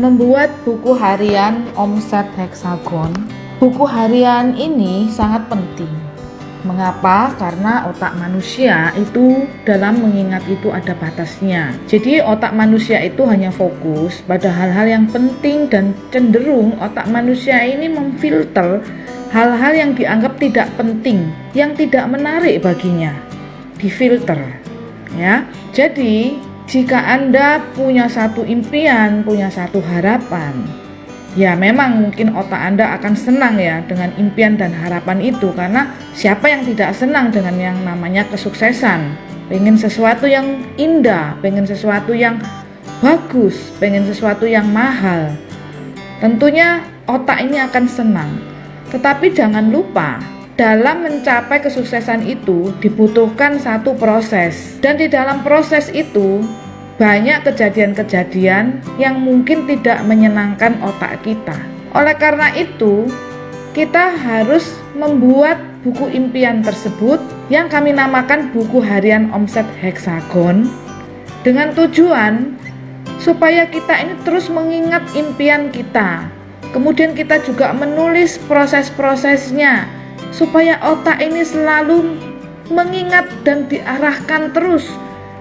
Membuat buku harian omset heksagon. Buku harian ini sangat penting. Mengapa? Karena otak manusia itu dalam mengingat itu ada batasnya. Jadi otak manusia itu hanya fokus pada hal-hal yang penting dan cenderung otak manusia ini memfilter hal-hal yang dianggap tidak penting, yang tidak menarik baginya, difilter. Ya, jadi jika Anda punya satu impian, punya satu harapan, ya memang mungkin otak Anda akan senang ya dengan impian dan harapan itu, karena siapa yang tidak senang dengan yang namanya kesuksesan, pengen sesuatu yang indah, pengen sesuatu yang bagus, pengen sesuatu yang mahal. Tentunya otak ini akan senang. Tetapi jangan lupa, dalam mencapai kesuksesan itu dibutuhkan satu proses, dan di dalam proses itu banyak kejadian-kejadian yang mungkin tidak menyenangkan otak kita. Oleh karena itu, kita harus membuat buku impian tersebut yang kami namakan buku harian omset heksagon, dengan tujuan supaya kita ini terus mengingat impian kita. Kemudian kita juga menulis proses-prosesnya supaya otak ini selalu mengingat dan diarahkan terus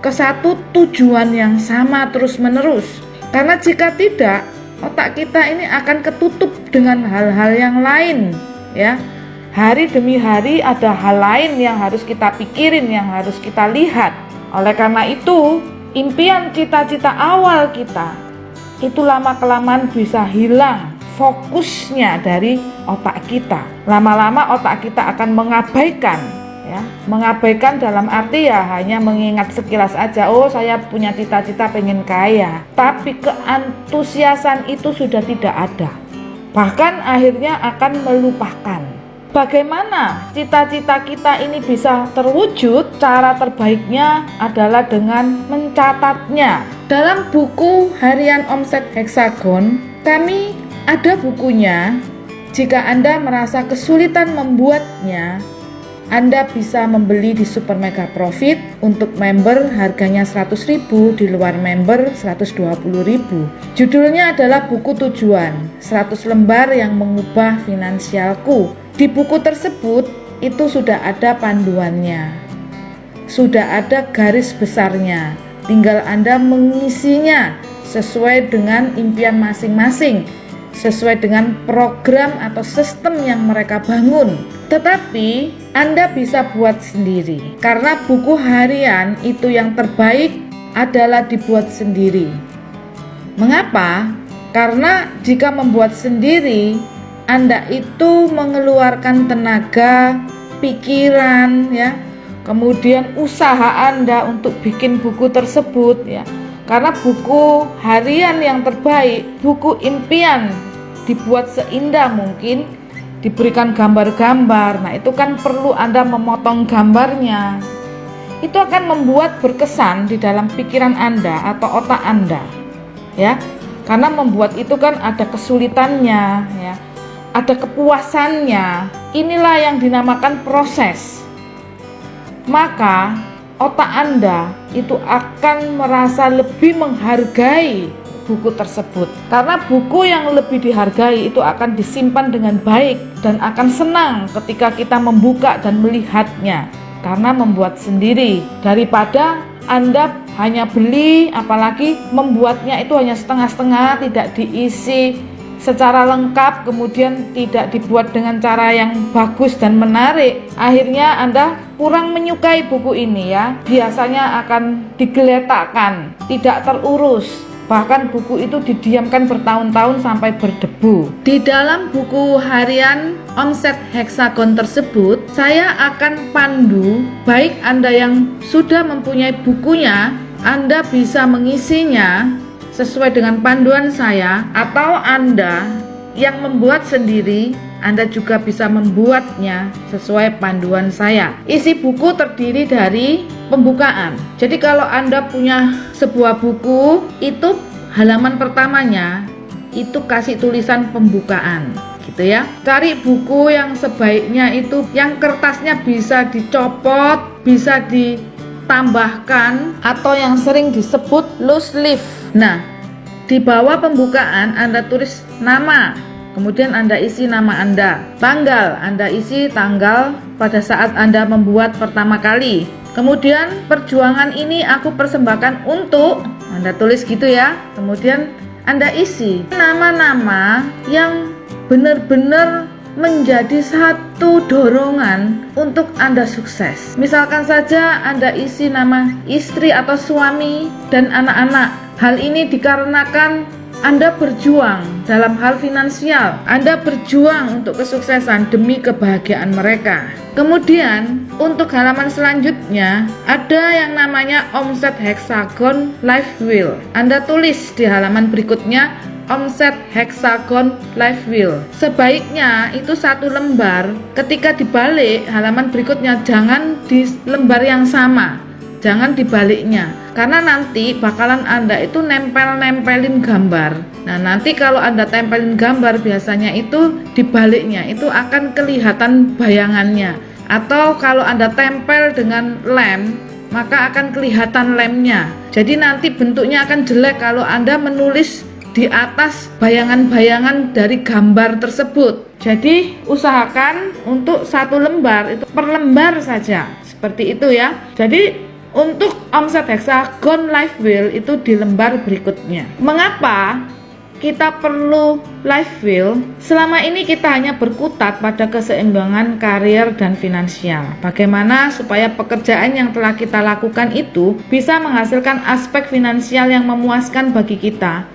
ke satu tujuan yang sama terus-menerus. Karena jika tidak, otak kita ini akan ketutup dengan hal-hal yang lain, ya. Hari demi hari ada hal lain yang harus kita pikirin, yang harus kita lihat. Oleh karena itu, impian cita-cita awal kita itu lama-kelamaan bisa hilang fokusnya dari otak kita. Lama-lama otak kita akan mengabaikan, ya, mengabaikan dalam arti ya hanya mengingat sekilas aja, oh saya punya cita-cita pengen kaya, tapi keantusiasan itu sudah tidak ada, bahkan akhirnya akan melupakan. Bagaimana cita-cita kita ini bisa terwujud? Cara terbaiknya adalah dengan mencatatnya. Dalam buku harian omset heksagon, kami ada bukunya. Jika Anda merasa kesulitan membuatnya, Anda bisa membeli di Super Mega Profit. Untuk member harganya 100.000, di luar member 120.000. Judulnya adalah Buku Tujuan, 100 lembar yang mengubah finansialku. Di buku tersebut itu sudah ada panduannya, sudah ada garis besarnya. Tinggal Anda mengisinya sesuai dengan impian masing-masing, sesuai dengan program atau sistem yang mereka bangun. Tetapi Anda bisa buat sendiri, karena buku harian itu yang terbaik adalah dibuat sendiri. Mengapa? Karena jika membuat sendiri, Anda itu mengeluarkan tenaga, pikiran, ya, kemudian usaha Anda untuk bikin buku tersebut, ya. Karena buku harian yang terbaik, buku impian, dibuat seindah mungkin, diberikan gambar-gambar. Nah, itu kan perlu Anda memotong gambarnya. Itu akan membuat berkesan di dalam pikiran Anda atau otak Anda, ya. Karena membuat itu kan ada kesulitannya, ya. Ada kepuasannya. Inilah yang dinamakan proses. Maka otak Anda itu akan merasa lebih menghargai buku tersebut, karena buku yang lebih dihargai itu akan disimpan dengan baik dan akan senang ketika kita membuka dan melihatnya, karena membuat sendiri daripada Anda hanya beli, apalagi membuatnya itu hanya setengah-setengah, tidak diisi secara lengkap, kemudian tidak dibuat dengan cara yang bagus dan menarik. Akhirnya Anda kurang menyukai buku ini, ya. Biasanya akan digeletakkan, tidak terurus. Bahkan buku itu didiamkan bertahun-tahun sampai berdebu. Di dalam buku harian omset heksagon tersebut, saya akan pandu, baik Anda yang sudah mempunyai bukunya, Anda bisa mengisinya sesuai dengan panduan saya, atau Anda yang membuat sendiri, Anda juga bisa membuatnya sesuai panduan saya. Isi buku terdiri dari pembukaan. Jadi kalau Anda punya sebuah buku, itu halaman pertamanya itu kasih tulisan pembukaan, gitu ya. Cari buku yang sebaiknya itu yang kertasnya bisa dicopot, bisa ditambahkan, atau yang sering disebut loose leaf. Nah, Di bawah pembukaan Anda tulis nama, kemudian Anda isi nama Anda. Tanggal, Anda isi tanggal pada saat Anda membuat pertama kali. Kemudian perjuangan ini aku persembahkan untuk, Anda tulis gitu ya. Kemudian Anda isi nama-nama yang benar-benar menjadi satu dorongan untuk Anda sukses. Misalkan saja Anda isi nama istri atau suami dan anak-anak. Hal ini dikarenakan Anda berjuang dalam hal finansial. Anda berjuang untuk kesuksesan demi kebahagiaan mereka. Kemudian untuk halaman selanjutnya ada yang namanya omset heksagon life wheel. Anda tulis di halaman berikutnya omset heksagon life wheel. Sebaiknya itu satu lembar, ketika dibalik halaman berikutnya jangan di lembar yang sama, jangan dibaliknya, karena nanti bakalan Anda itu nempelin gambar. Nah, nanti kalau Anda tempelin gambar biasanya itu dibaliknya, itu akan kelihatan bayangannya. Atau kalau Anda tempel dengan lem, maka akan kelihatan lemnya. Jadi nanti bentuknya akan jelek kalau Anda menulis di atas bayangan-bayangan dari gambar tersebut. Jadi usahakan untuk satu lembar itu per lembar saja, seperti itu ya. Jadi untuk omset heksagon life wheel itu di lembar berikutnya. Mengapa kita perlu life wheel? Selama ini kita hanya berkutat pada keseimbangan karier dan finansial. Bagaimana supaya pekerjaan yang telah kita lakukan itu bisa menghasilkan aspek finansial yang memuaskan bagi kita.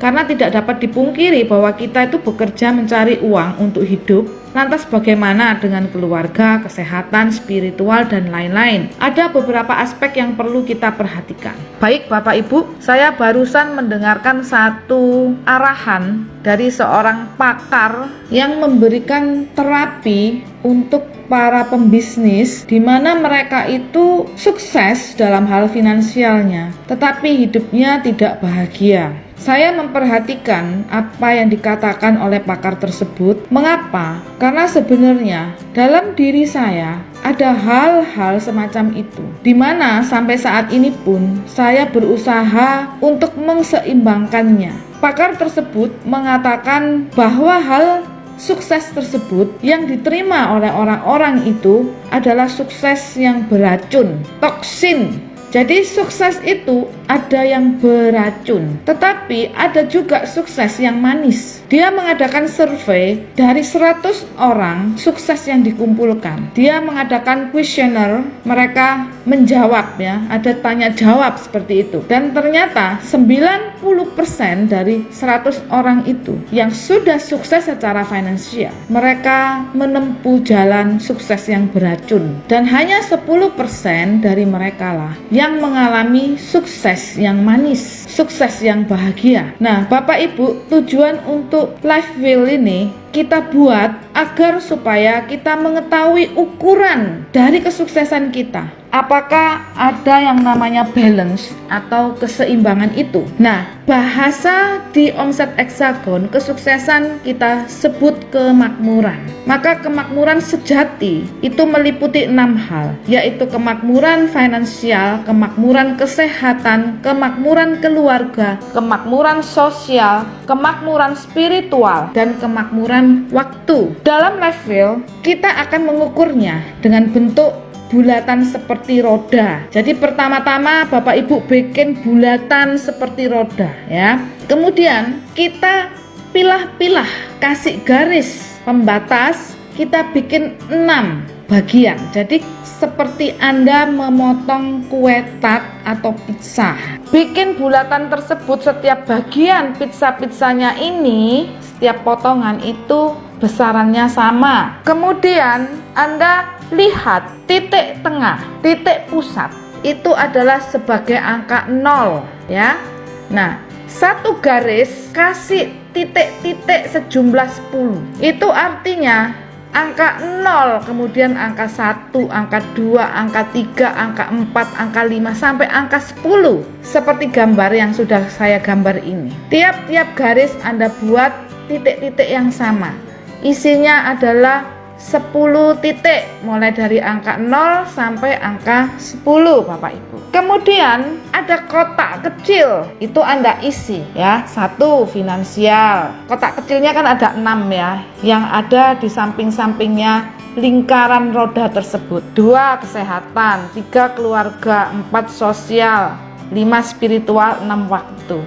Karena tidak dapat dipungkiri bahwa kita itu bekerja mencari uang untuk hidup. Lantas bagaimana dengan keluarga, kesehatan, spiritual, dan lain-lain? Ada beberapa aspek yang perlu kita perhatikan. Baik Bapak Ibu, saya barusan mendengarkan satu arahan dari seorang pakar yang memberikan terapi untuk para pembisnis, di mana mereka itu sukses dalam hal finansialnya, tetapi hidupnya tidak bahagia. Saya memperhatikan apa yang dikatakan oleh pakar tersebut. Mengapa? Karena sebenarnya dalam diri saya ada hal-hal semacam itu, di mana sampai saat ini pun saya berusaha untuk menseimbangkannya. Pakar tersebut mengatakan bahwa hal sukses tersebut yang diterima oleh orang-orang itu adalah sukses yang beracun, toksin. Jadi sukses itu ada yang beracun, tetapi ada juga sukses yang manis. Dia mengadakan survei dari 100 orang sukses yang dikumpulkan. Dia mengadakan kuesioner, mereka menjawab ya, ada tanya jawab seperti itu. Dan ternyata 90% dari 100 orang itu yang sudah sukses secara finansial, mereka menempuh jalan sukses yang beracun. Dan hanya 10% dari mereka lah yang mengalami sukses yang manis, sukses yang bahagia. Nah, Bapak Ibu, tujuan untuk life wheel ini kita buat agar supaya kita mengetahui ukuran dari kesuksesan kita. Apakah ada yang namanya balance atau keseimbangan itu? Nah, bahasa di omset heksagon kesuksesan kita sebut kemakmuran. Maka kemakmuran sejati itu meliputi 6 hal, yaitu kemakmuran finansial, kemakmuran kesehatan, kemakmuran keluarga, kemakmuran sosial, kemakmuran spiritual, dan kemakmuran waktu. Dalam life wheel, kita akan mengukurnya dengan bentuk bulatan seperti roda. Jadi pertama-tama Bapak Ibu bikin bulatan seperti roda ya. Kemudian kita pilah-pilah, kasih garis pembatas, kita bikin 6 bagian. Jadi seperti Anda memotong kue tart atau pizza. Bikin bulatan tersebut, setiap bagian pizza-pizzanya ini, setiap potongan itu besarannya sama. Kemudian Anda lihat titik tengah, titik pusat itu adalah sebagai angka 0 ya. Nah, satu garis kasih titik-titik sejumlah 10. Itu artinya angka 0, kemudian angka 1, angka 2, angka 3, angka 4, angka 5 sampai angka 10. Seperti gambar yang sudah saya gambar ini. Tiap-tiap garis Anda buat titik-titik yang sama. Isinya adalah 10 titik, mulai dari angka 0 sampai angka 10 Bapak Ibu. Kemudian ada kotak kecil, itu Anda isi ya. 1 finansial, kotak kecilnya kan ada 6 ya, yang ada di samping-sampingnya lingkaran roda tersebut. 2 kesehatan, 3 keluarga, 4 sosial, 5 spiritual, 6 waktu.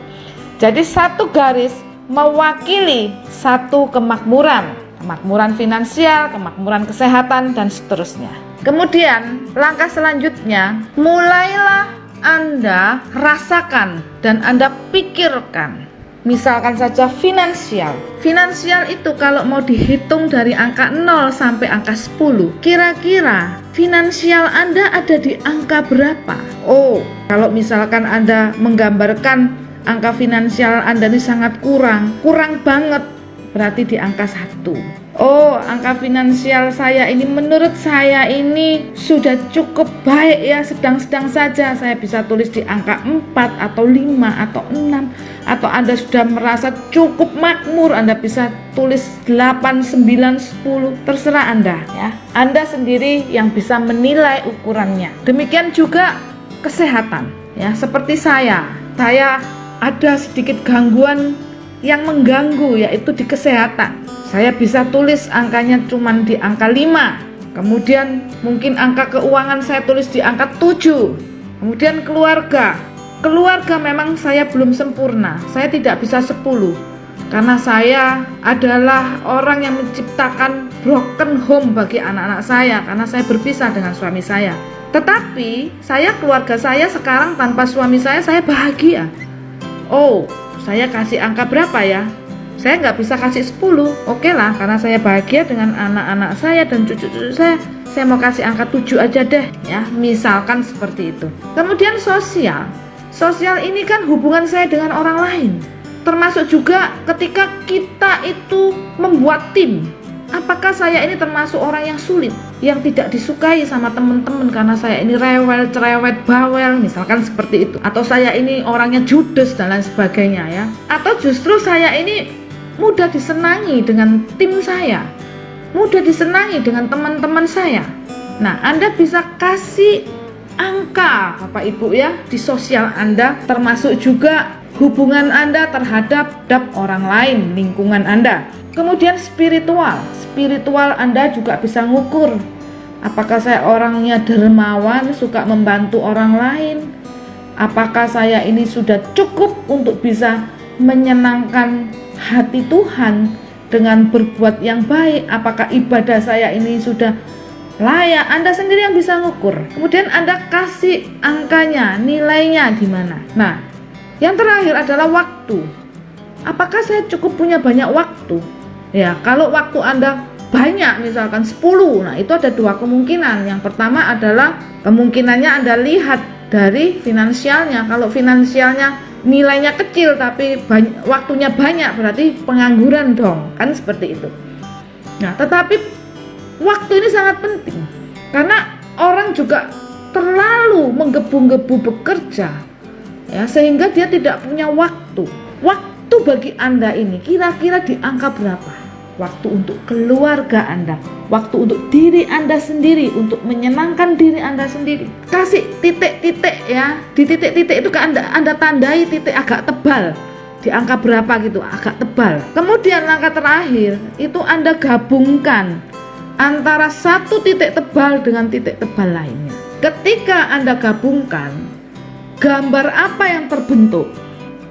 Jadi satu garis mewakili satu kemakmuran. Kemakmuran finansial, kemakmuran kesehatan, dan seterusnya. Kemudian langkah selanjutnya, mulailah Anda rasakan dan Anda pikirkan. Misalkan saja finansial. Finansial itu kalau mau dihitung dari angka 0 sampai angka 10, kira-kira finansial Anda ada di angka berapa? Oh, kalau misalkan Anda menggambarkan angka finansial Anda ini sangat kurang banget, berarti di angka 1. Oh, angka finansial saya ini menurut saya ini sudah cukup baik ya, sedang-sedang saja. Saya bisa tulis di angka 4 atau 5 atau 6. Atau Anda sudah merasa cukup makmur, Anda bisa tulis 8, 9, 10, terserah Anda ya. Anda sendiri yang bisa menilai ukurannya. Demikian juga kesehatan ya, seperti saya ada sedikit gangguan yang mengganggu, yaitu di kesehatan. Saya bisa tulis angkanya cuma di angka 5. Kemudian mungkin angka keuangan saya tulis di angka 7. Kemudian keluarga memang saya belum sempurna. Saya tidak bisa 10. Karena saya adalah orang yang menciptakan broken home bagi anak-anak saya, karena saya berpisah dengan suami saya. Tetapi keluarga saya sekarang tanpa suami saya bahagia. Oh, saya kasih angka berapa ya? Saya nggak bisa kasih 10, oke lah, karena saya bahagia dengan anak-anak saya dan cucu-cucu saya mau kasih angka 7 aja deh ya, misalkan seperti itu. Kemudian sosial ini kan hubungan saya dengan orang lain, termasuk juga ketika kita itu membuat tim. Apakah saya ini termasuk orang yang sulit, yang tidak disukai sama teman-teman karena saya ini rewel, cerewet, bawel, misalkan seperti itu. Atau saya ini orangnya judes dan lain sebagainya ya. Atau justru saya ini mudah disenangi dengan tim saya, mudah disenangi dengan teman-teman saya. Nah, Anda bisa kasih angka Bapak Ibu ya di sosial Anda, termasuk juga hubungan Anda terhadap orang lain, lingkungan Anda. Kemudian spiritual Anda juga bisa ngukur, apakah saya orangnya dermawan, suka membantu orang lain, apakah saya ini sudah cukup untuk bisa menyenangkan hati Tuhan dengan berbuat yang baik, apakah ibadah saya ini sudah layak. Anda sendiri yang bisa ngukur. Kemudian Anda kasih angkanya, nilainya di mana. Nah, yang terakhir adalah waktu. Apakah saya cukup punya banyak waktu? Ya, kalau waktu Anda banyak, misalkan 10, nah itu ada 2 kemungkinan. Yang pertama adalah kemungkinannya Anda lihat dari finansialnya. Kalau finansialnya nilainya kecil tapi waktunya banyak, berarti pengangguran dong, kan seperti itu. Nah, tetapi waktu ini sangat penting karena orang juga terlalu menggebu-gebu bekerja ya, sehingga dia tidak punya waktu. Waktu bagi Anda ini kira-kira di angka berapa? Waktu untuk keluarga Anda, waktu untuk diri Anda sendiri, untuk menyenangkan diri Anda sendiri. Kasih titik-titik ya, di titik-titik itu kan Anda tandai titik agak tebal, di angka berapa gitu, agak tebal. Kemudian langkah terakhir itu Anda gabungkan antara satu titik tebal dengan titik tebal lainnya. Ketika Anda gabungkan, gambar apa yang terbentuk?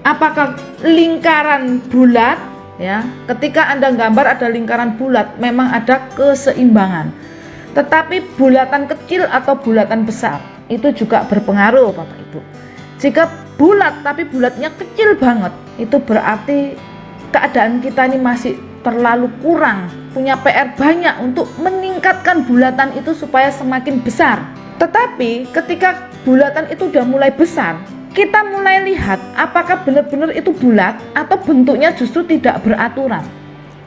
Apakah lingkaran bulat? Ya, ketika Anda gambar ada lingkaran bulat, memang ada keseimbangan. Tetapi bulatan kecil atau bulatan besar itu juga berpengaruh Bapak Ibu. Jika bulat tapi bulatnya kecil banget, itu berarti keadaan kita ini masih terlalu kurang, punya PR banyak untuk meningkatkan bulatan itu supaya semakin besar. Tetapi ketika bulatan itu udah mulai besar, kita mulai lihat apakah benar-benar itu bulat atau bentuknya justru tidak beraturan.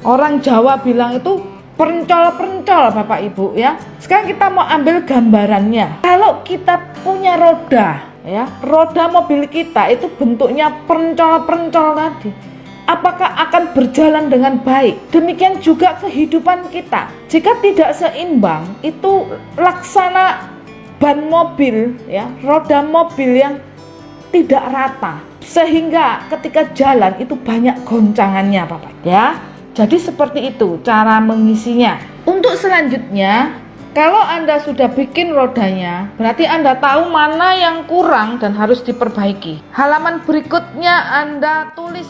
Orang Jawa bilang itu perencol-perencol Bapak Ibu ya. Sekarang kita mau ambil gambarannya. Kalau kita punya roda ya, roda mobil kita itu bentuknya perencol-perencol tadi. apakah akan berjalan dengan baik. Demikian juga kehidupan kita. Jika tidak seimbang, itu laksana ban mobil, ya, roda mobil yang tidak rata, sehingga ketika jalan itu banyak goncangannya, Bapak, ya. Jadi seperti itu cara mengisinya. Untuk selanjutnya, kalau Anda sudah bikin rodanya, berarti Anda tahu mana yang kurang dan harus diperbaiki. Halaman berikutnya Anda tulis